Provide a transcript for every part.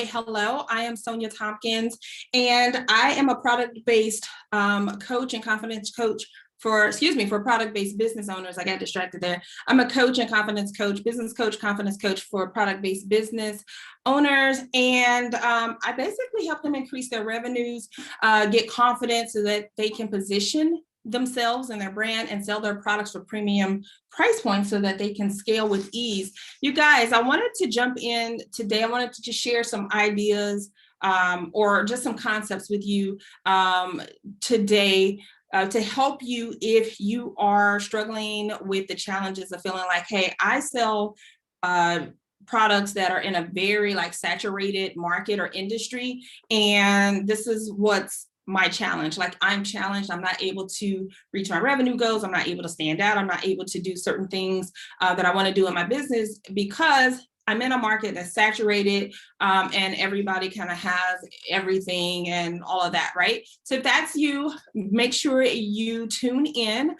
Hello, I am Sonia Tompkins, and I am a product-based coach and confidence coach for product-based business owners. I got distracted there. I'm a coach and confidence coach, business coach, confidence coach for product-based business owners. And I basically help them increase their revenues, get confidence so that they can position themselves and their brand and sell their products for premium price points so that they can scale with ease. You guys, I wanted to jump in today. I wanted to just share some ideas or just some concepts with you today to help you if you are struggling with the challenges of feeling like, hey, I sell products that are in a very saturated market or industry, and this is what's my challenge. Like, I'm challenged. I'm not able to reach my revenue goals. I'm not able to stand out. I'm not able to do certain things that I want to do in my business because I'm in a market that's saturated and everybody kind of has everything and all of that, right? So if that's you, make sure you tune in.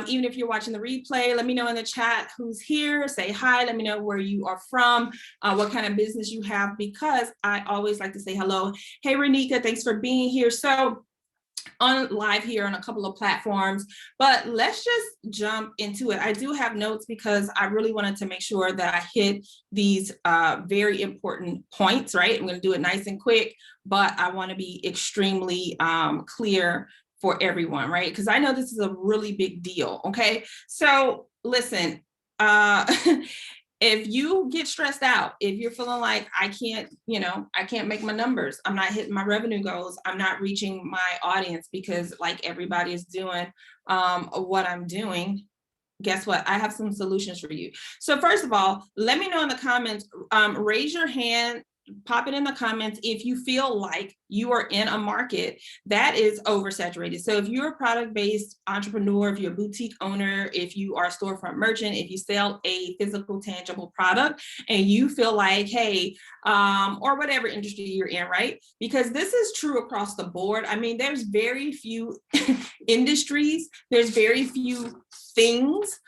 Even if you're watching the replay, let me know in the chat who's here, say hi, let me know where you are from, what kind of business you have, because I always like to say hello. Hey, Renika, thanks for being here. So on live here on a couple of platforms, but let's just jump into it. I do have notes because I really wanted to make sure that I hit these very important points, right? I'm going to do it nice and quick, but I want to be extremely clear for everyone, right? Because I know this is a really big deal, okay? So listen, if you get stressed out, if you're feeling like I can't make my numbers, I'm not hitting my revenue goals, I'm not reaching my audience because like everybody is doing what I'm doing, guess what? I have some solutions for you. So first of all, let me know in the comments, raise your hand, pop it in the comments if you feel like you are in a market that is oversaturated. So if you're a product-based entrepreneur, if you're a boutique owner, if you are a storefront merchant, if you sell a physical, tangible product, and you feel like, hey, or whatever industry you're in, right? Because this is true across the board. I mean, there's very few industries, there's very few things,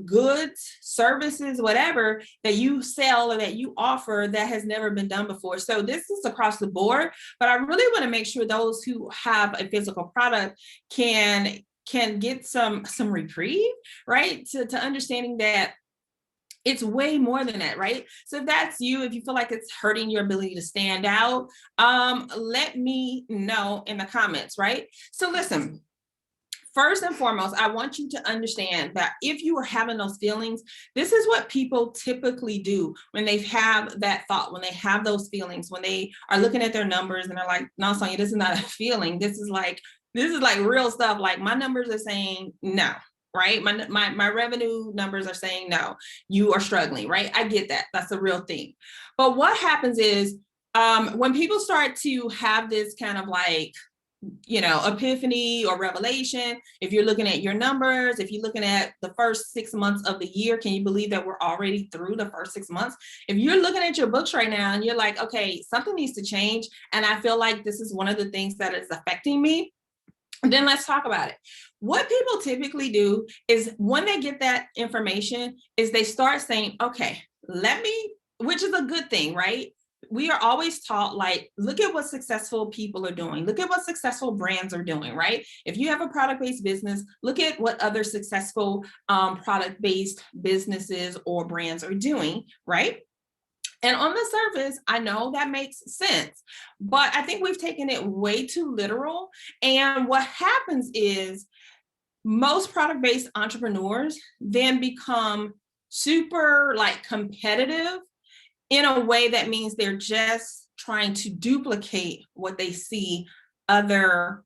goods, services, whatever that you sell or that you offer that has never been done before. So this is across the board, but I really want to make sure those who have a physical product can get some reprieve, right? To understanding that it's way more than that, right? So if that's you, if you feel like it's hurting your ability to stand out, let me know in the comments, right? So listen, first and foremost, I want you to understand that if you are having those feelings, this is what people typically do when they have that thought, when they have those feelings, when they are looking at their numbers and they're like, no, Sonia, this is not a feeling. This is like real stuff. Like, my numbers are saying no, right? My revenue numbers are saying no, you are struggling, right? I get that. That's a real thing. But what happens is when people start to have this kind of epiphany or revelation, if you're looking at your numbers, if you're looking at the first 6 months of the year, can you believe that we're already through the first 6 months? If you're looking at your books right now and you're like, okay, something needs to change, and I feel like this is one of the things that is affecting me, then let's talk about it. What people typically do is when they get that information is they start saying, okay, which is a good thing, right? We are always taught, like, look at what successful people are doing. Look at what successful brands are doing, right? If you have a product-based business, look at what other successful product-based businesses or brands are doing, right? And on the surface, I know that makes sense, but I think we've taken it way too literal. And what happens is most product-based entrepreneurs then become super competitive in a way that means they're just trying to duplicate what they see other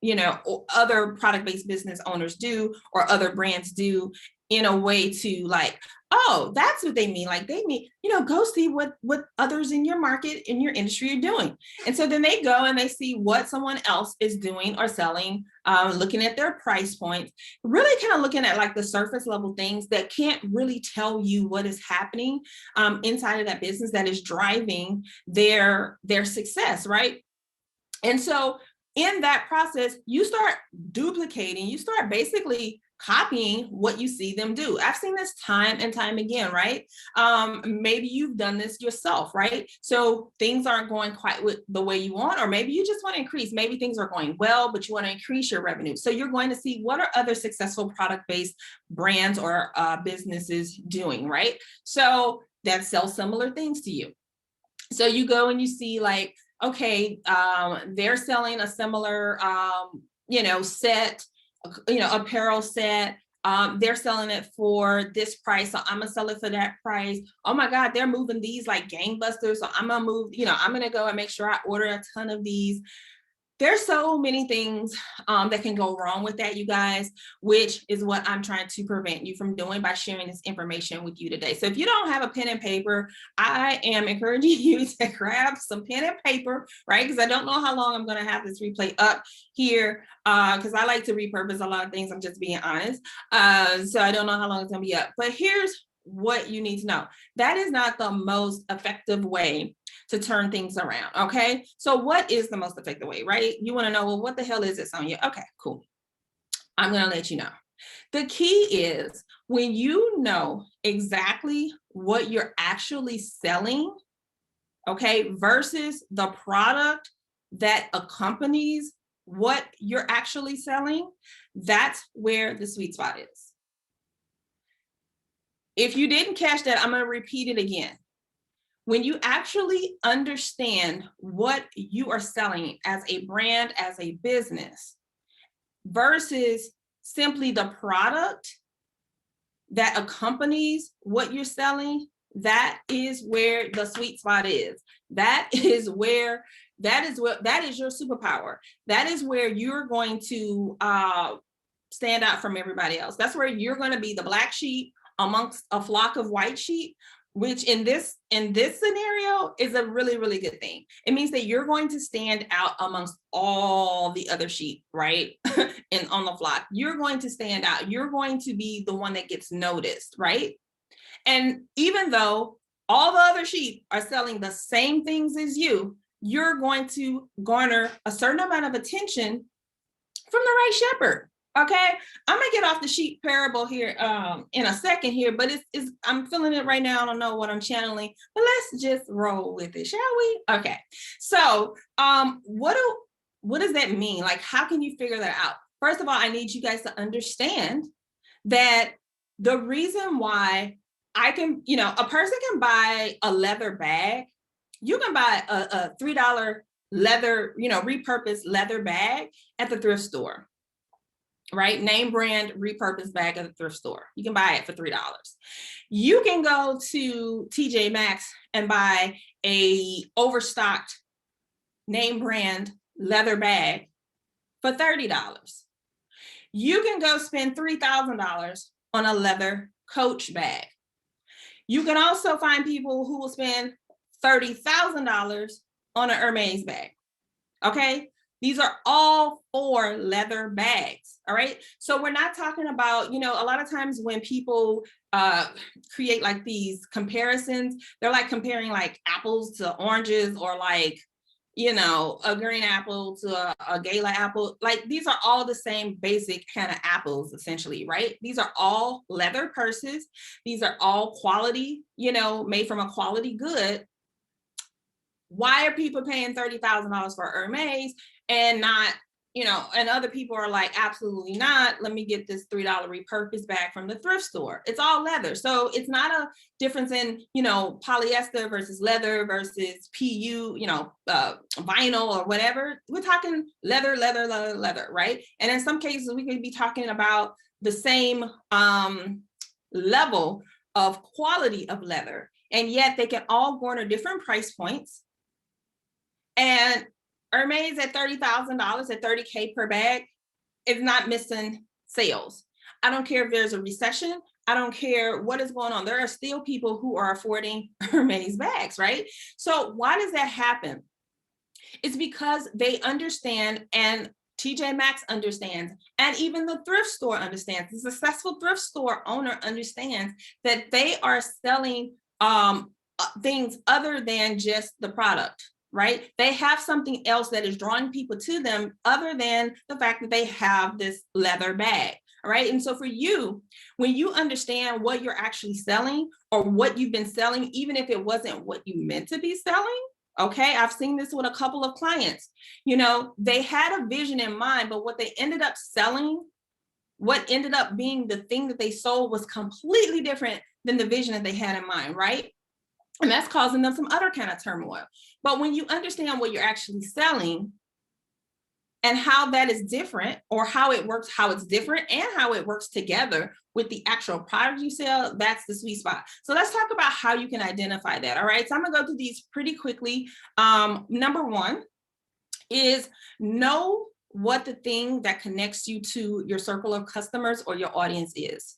product-based business owners do or other brands do, in a way to oh, that's what they mean. Like, they mean, go see what others in your market, in your industry are doing. And so then they go and they see what someone else is doing or selling, looking at their price points, really kind of looking at the surface level things that can't really tell you what is happening inside of that business that is driving their success, right? And so in that process, you start duplicating, you start basically copying what you see them do. I've seen this time and time again, right? Maybe you've done this yourself, right? So things aren't going quite the way you want, or maybe you just want to increase. Maybe things are going well, but you want to increase your revenue. So you're going to see what are other successful product-based brands or businesses doing, right? So that sell similar things to you. So you go and you see like, okay, they're selling a similar, set, apparel set. They're selling it for this price, so I'm gonna sell it for that price. Oh my God, they're moving these like gangbusters, so I'm gonna move, I'm gonna go and make sure I order a ton of these. There's so many things that can go wrong with that, you guys, which is what I'm trying to prevent you from doing by sharing this information with you today. So if you don't have a pen and paper, I am encouraging you to grab some pen and paper, right? Because I don't know how long I'm going to have this replay up here because I like to repurpose a lot of things. I'm just being honest. So I don't know how long it's going to be up. But here's what you need to know. That is not the most effective way to turn things around. Okay. So what is the most effective way, right? You want to know, well, what the hell is it, Sonia? Okay, cool. I'm going to let you know. The key is when you know exactly what you're actually selling, okay, versus the product that accompanies what you're actually selling, that's where the sweet spot is. If you didn't catch that, I'm going to repeat it again. When you actually understand what you are selling as a brand, as a business, versus simply the product that accompanies what you're selling, that is where the sweet spot is. That is your superpower. That is where you're going to stand out from everybody else. That's where you're going to be the black sheep amongst a flock of white sheep, which in this scenario is a really, really good thing. It means that you're going to stand out amongst all the other sheep, right? And on the flock, you're going to stand out. You're going to be the one that gets noticed, right? And even though all the other sheep are selling the same things as you, you're going to garner a certain amount of attention from the right shepherd. Okay, I'm gonna get off the sheep parable here in a second here, but it's I'm feeling it right now. I don't know what I'm channeling, but let's just roll with it, shall we? Okay, so what does that mean? Like, how can you figure that out? First of all, I need you guys to understand that the reason why a person can buy a leather bag. You can buy a $3 leather, repurposed leather bag at the thrift store. Right? Name brand repurposed bag at the thrift store. You can buy it for $3. You can go to TJ Maxx and buy a overstocked name brand leather bag for $30. You can go spend $3,000 on a leather Coach bag. You can also find people who will spend $30,000 on an Hermes bag. Okay? These are all for leather bags, all right? So we're not talking about, a lot of times when people create like these comparisons, they're like comparing like apples to oranges or like, a green apple to a gala apple. Like these are all the same basic kind of apples essentially, right? These are all leather purses. These are all quality, made from a quality good. Why are people paying $30,000 for Hermes and not, and other people are like, absolutely not. Let me get this $3 repurposed bag from the thrift store. It's all leather. So it's not a difference in, polyester versus leather versus PU, vinyl or whatever. We're talking leather, right? And in some cases, we could be talking about the same level of quality of leather. And yet they can all garner different price points. And Hermes at $30,000 at $30K per bag is not missing sales. I don't care if there's a recession. I don't care what is going on. There are still people who are affording Hermes bags, right? So why does that happen? It's because they understand, and TJ Maxx understands, and even the thrift store understands. The successful thrift store owner understands that they are selling things other than just the product. Right? They have something else that is drawing people to them other than the fact that they have this leather bag. All right. And so for you, when you understand what you're actually selling or what you've been selling, even if it wasn't what you meant to be selling, okay, I've seen this with a couple of clients. They had a vision in mind, but what they ended up selling, what ended up being the thing that they sold was completely different than the vision that they had in mind, right? And that's causing them some other kind of turmoil. But when you understand what you're actually selling and how that is different, or how it works, how it's different, and how it works together with the actual product you sell, that's the sweet spot. So let's talk about how you can identify that. All right. So I'm going to go through these pretty quickly. Number one is know what the thing that connects you to your circle of customers or your audience is.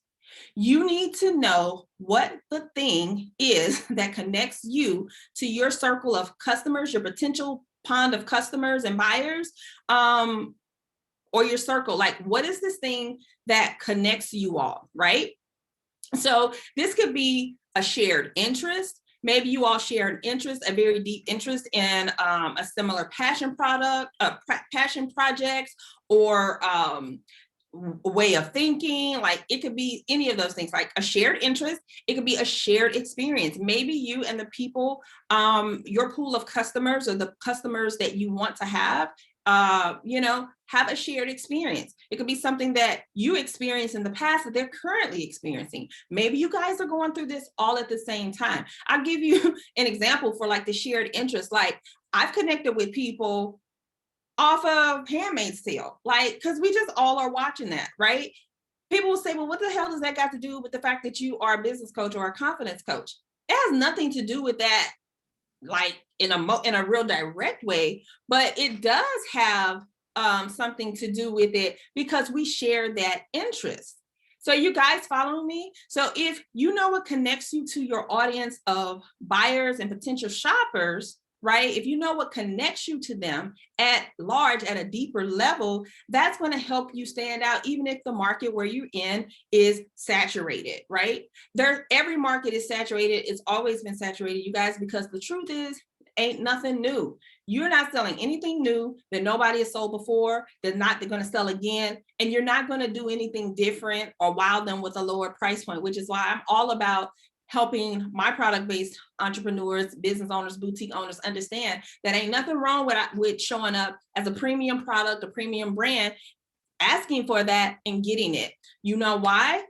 You need to know what the thing is that connects you to your circle of customers, your potential pond of customers and buyers, or your circle. Like, what is this thing that connects you all, right? So this could be a shared interest. Maybe you all share an interest, a very deep interest in a similar passion product, passion projects, or way of thinking. Like, it could be any of those things, like a shared interest. It could be a shared experience. Maybe you and the people, your pool of customers, or the customers that you want to have a shared experience. It could be something that you experienced in the past that they're currently experiencing. Maybe you guys are going through this all at the same time. I'll give you an example for like the shared interest. Like, I've connected with people off of Handmaid's Tale, like, because we just all are watching that, right? People will say, well, what the hell does that got to do with the fact that you are a business coach or a confidence coach? It has nothing to do with that, like in a real direct way, but it does have something to do with it because we share that interest. So you guys following me? So if you know what connects you to your audience of buyers and potential shoppers, right? If you know what connects you to them at large, at a deeper level, that's going to help you stand out, even if the market where you're in is saturated, right? Every market is saturated. It's always been saturated, you guys, because the truth is, ain't nothing new. You're not selling anything new that nobody has sold before, they're going to sell again, and you're not going to do anything different or wow them with a lower price point, which is why I'm all about helping my product-based entrepreneurs, business owners, boutique owners understand that ain't nothing wrong with showing up as a premium product, a premium brand, asking for that and getting it. You know why?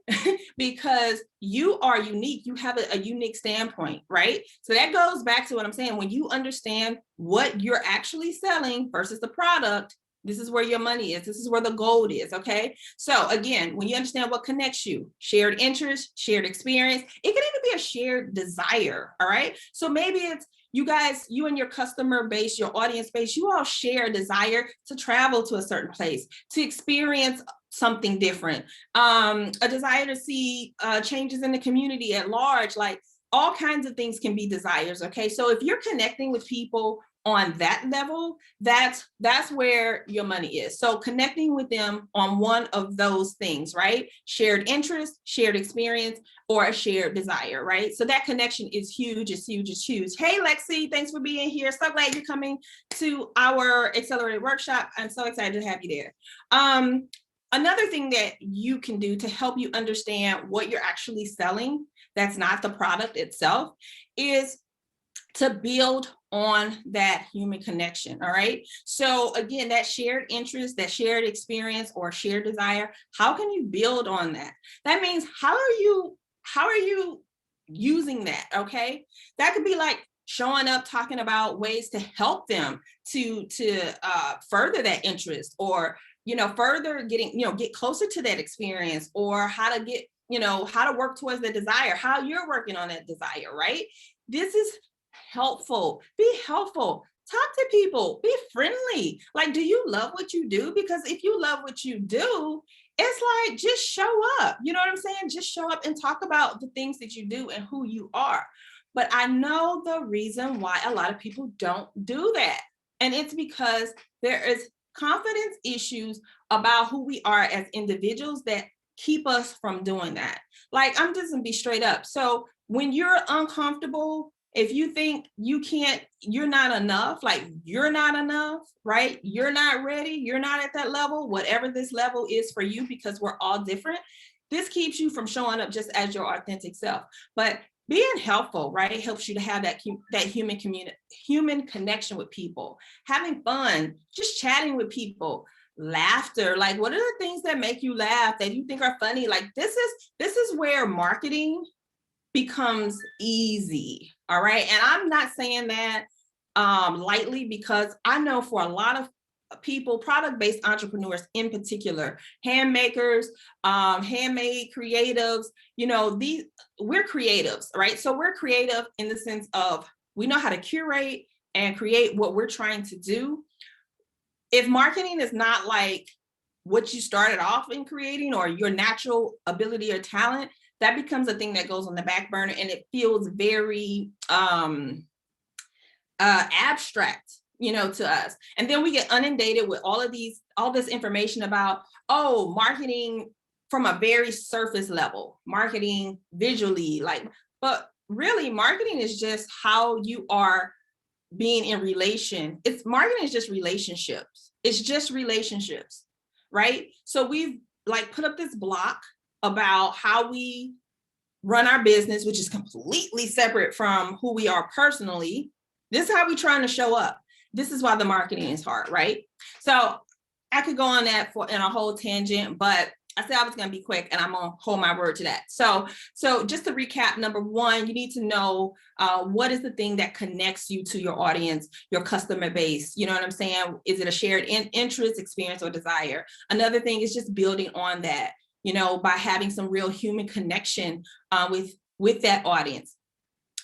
Because you are unique. You have a unique standpoint, right? So that goes back to what I'm saying. When you understand what you're actually selling versus the product, this is where your money is. This is where the gold is, okay? So again, when you understand what connects you, shared interest, shared experience, it can even be a shared desire, all right? So maybe it's you guys, you and your customer base, your audience base, you all share a desire to travel to a certain place, to experience something different, a desire to see changes in the community at large. Like, all kinds of things can be desires, okay? So if you're connecting with people on that level, that's where your money is. So connecting with them on one of those things, right? Shared interest, shared experience, or a shared desire, right? So that connection is huge, it's huge, it's huge. Hey, Lexi, thanks for being here. So glad you're coming to our accelerated workshop. I'm so excited to have you there. Another thing that you can do to help you understand what you're actually selling, that's not the product itself, is to build on that human connection, all right? So again, that shared interest, that shared experience, or shared desire, how can you build on that? That means how are you using that, okay? That could be like showing up, talking about ways to help them to further that interest, or further get closer to that experience, or how to get, how to work towards the desire, how you're working on that desire, right? This is helpful. Be helpful. Talk to people. Be friendly. Like, do you love what you do? Because if you love what you do, it's like, just show up. You know what I'm saying? Just show up and talk about the things that you do and who you are. But I know the reason why a lot of people don't do that. And it's because there is confidence issues about who we are as individuals that keep us from doing that. Like, I'm just gonna be straight up. So when you're uncomfortable If you think you can't, you're not enough, like you're not enough, right? You're not ready, you're not at that level, whatever this level is for you, because we're all different. This keeps you from showing up just as your authentic self. But being helpful, right, helps you to have that human connection with people, having fun, just chatting with people, laughter. Like, what are the things that make you laugh that you think are funny? Like, this is where marketing becomes easy. All right. And I'm not saying that lightly, because I know for a lot of people, product-based entrepreneurs in particular, handmakers, handmade creatives, we're creatives, right? So we're creative in the sense of we know how to curate and create what we're trying to do. If marketing is not like what you started off in creating or your natural ability or talent, that becomes a thing that goes on the back burner, and it feels very abstract, to us. And then we get inundated with all this information about, oh, marketing from a very surface level, marketing visually, but really marketing is just how you are being in relation. Marketing is just relationships. It's just relationships, right? So we've put up this block about how we run our business, which is completely separate from who we are personally. This is how we're trying to show up. This is why the marketing is hard, right? So I could go on that in a whole tangent, but I said I was going to be quick, and I'm going to hold my word to that. So just to recap, number one, you need to know what is the thing that connects you to your audience, your customer base. You know what I'm saying? Is it a shared interest, experience, or desire? Another thing is just building on that, by having some real human connection with that audience.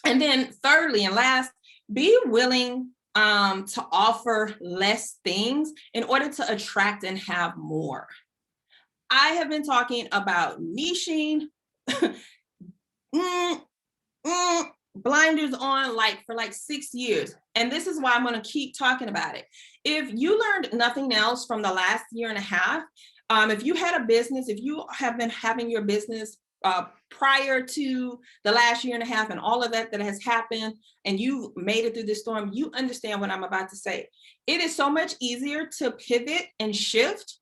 And then thirdly and last, be willing to offer less things in order to attract and have more. I have been talking about niching, blinders on for 6 years. And this is why I'm going to keep talking about it. If you learned nothing else from the last year and a half, if you had a business, if you have been having your business prior to the last year and a half and all of that has happened, and you made it through this storm, you understand what I'm about to say. It is so much easier to pivot and shift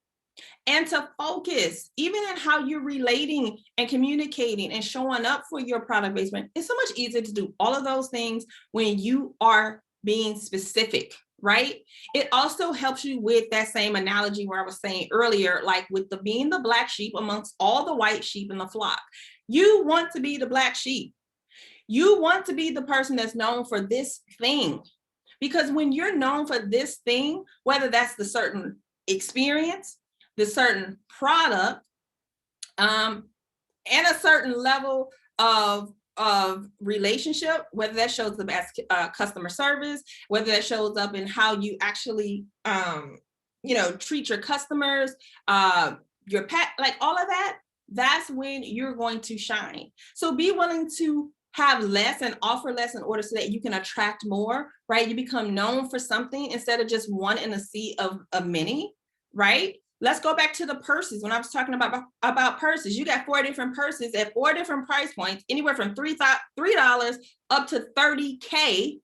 and to focus, even in how you're relating and communicating and showing up for your product basement. It's so much easier to do all of those things when you are being specific, right? It also helps you with that same analogy where I was saying earlier, like with being the black sheep amongst all the white sheep in the flock. You want to be the black sheep. You want to be the person that's known for this thing. Because when you're known for this thing, whether that's the certain experience, the certain product, and a certain level of relationship, whether that shows up as customer service, whether that shows up in how you actually treat your customers, your pet, like all of that, that's when you're going to shine. So be willing to have less and offer less in order so that you can attract more, right? You become known for something instead of just one in a sea of many, right? Let's go back to the purses. When I was talking about purses, you got 4 different purses at 4 different price points, anywhere from $3 up to $30K,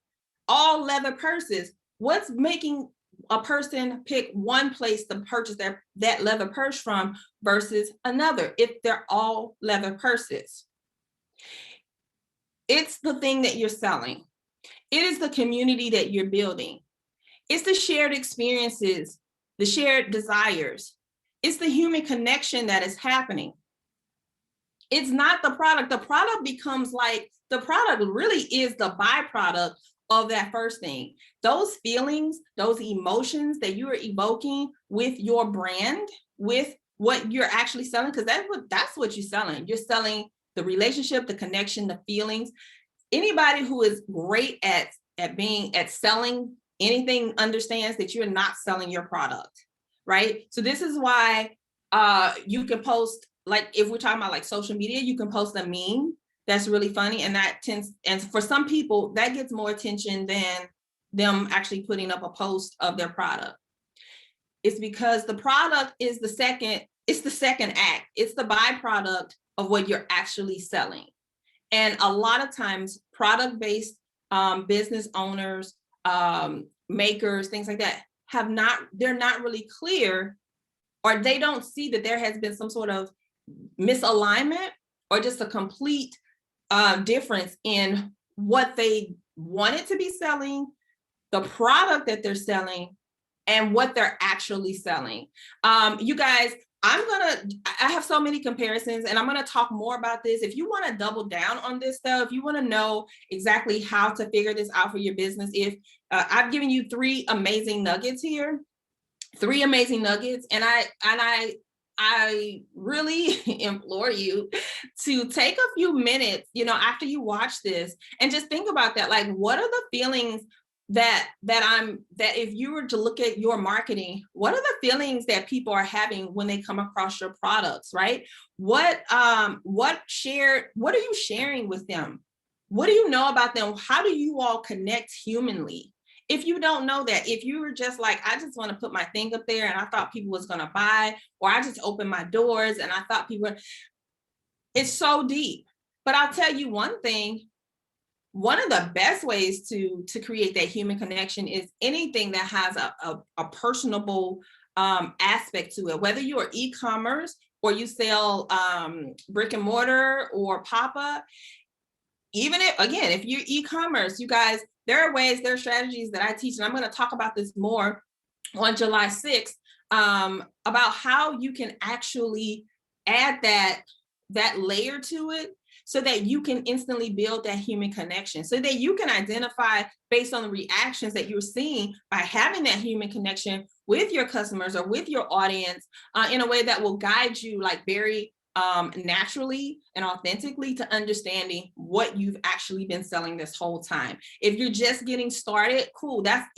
all leather purses. What's making a person pick one place to purchase that leather purse from versus another if they're all leather purses? It's the thing that you're selling. It is the community that you're building. It's the shared experiences, the shared desires. It's the human connection that is happening. It's not the product. The product becomes the product really is the byproduct of that first thing. Those feelings, those emotions that you are evoking with your brand, with what you're actually selling, because that's what you're selling. You're selling the relationship, the connection, the feelings. Anybody who is great at selling anything understands that you're not selling your product, right? So this is why you can post, if we're talking about social media, you can post a meme that's really funny, and and for some people that gets more attention than them actually putting up a post of their product. It's because the product is the second act. It's the byproduct of what you're actually selling. And a lot of times product-based business owners, makers, things like that, they're not really clear, or they don't see that there has been some sort of misalignment or just a complete difference in what they wanted to be selling, the product that they're selling, and what they're actually selling. You guys, I have so many comparisons, and I'm gonna talk more about this. If you wanna double down on this stuff, if you wanna know exactly how to figure this out for your business, if I've given you 3 amazing nuggets here, 3 amazing nuggets, and I really implore you to take a few minutes, after you watch this, and just think about that. Like, what are the feelings that if you were to look at your marketing, what are the feelings that people are having when they come across your products, right? What are you sharing with them? What do you know about them? How do you all connect humanly? If you don't know that, if you were just like, I just want to put my thing up there and I thought people was going to buy, or I just opened my doors and I thought people were, it's so deep. But I'll tell you one thing, one of the best ways to create that human connection is anything that has a personable aspect to it, whether you're e-commerce or you sell brick and mortar or pop-up. Even if you're e-commerce, you guys, there are strategies that I teach, and I'm going to talk about this more on July 6th, about how you can actually add that layer to it so that you can instantly build that human connection, so that you can identify based on the reactions that you're seeing by having that human connection with your customers or with your audience in a way that will guide you like very naturally and authentically to understanding what you've actually been selling this whole time. If you're just getting started, cool. That's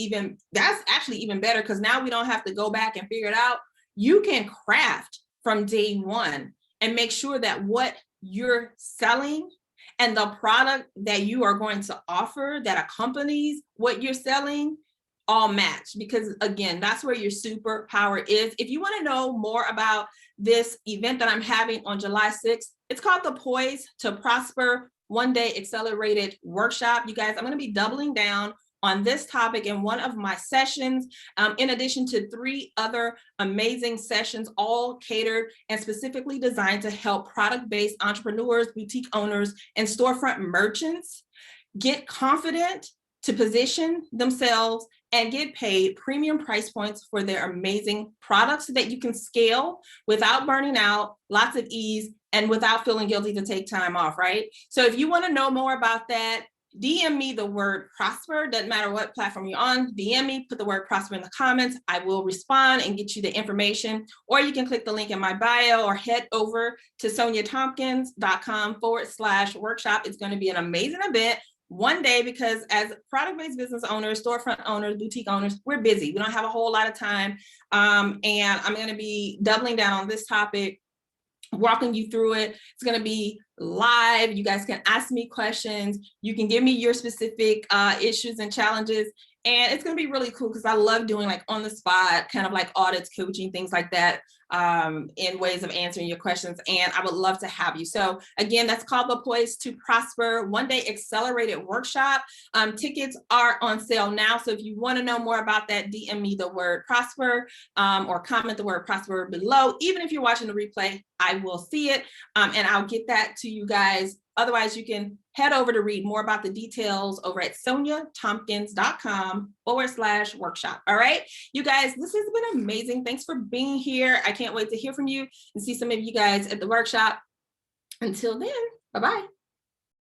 actually even better, because now we don't have to go back and figure it out. You can craft from day one and make sure that what you're selling and the product that you are going to offer that accompanies what you're selling all match, because again, that's where your superpower is. If you want to know more about this event that I'm having on July 6th, it's called the Poise to Prosper One-Day Accelerated Workshop. You guys, I'm going to be doubling down on this topic in one of my sessions, in addition to 3 other amazing sessions, all catered and specifically designed to help product-based entrepreneurs, boutique owners, and storefront merchants get confident to position themselves and get paid premium price points for their amazing products so that you can scale without burning out, lots of ease, and without feeling guilty to take time off, right? So if you want to know more about that, DM me the word prosper. Doesn't matter what platform you're on, DM me, put the word prosper in the comments. I will respond and get you the information, or you can click the link in my bio or head over to soniatompkins.com/workshop. It's going to be an amazing event. One day, because as product-based business owners, storefront owners, boutique owners, we're busy. We don't have a whole lot of time. And I'm going to be doubling down on this topic, walking you through it. It's going to be live. You guys can ask me questions. You can give me your specific issues and challenges. And it's going to be really cool because I love doing like on the spot, kind of like audits, coaching, things like that, in ways of answering your questions. And I would love to have you. So again, that's called the Poise to Prosper One-Day Accelerated Workshop. Tickets are on sale now. So if you want to know more about that, DM me the word prosper, or comment the word prosper below. Even if you're watching the replay, I will see it, and I'll get that to you guys. Otherwise, you can head over to read more about the details over at soniatompkins.com/workshop. All right, you guys, this has been amazing. Thanks for being here. I can't wait to hear from you and see some of you guys at the workshop. Until then, bye-bye.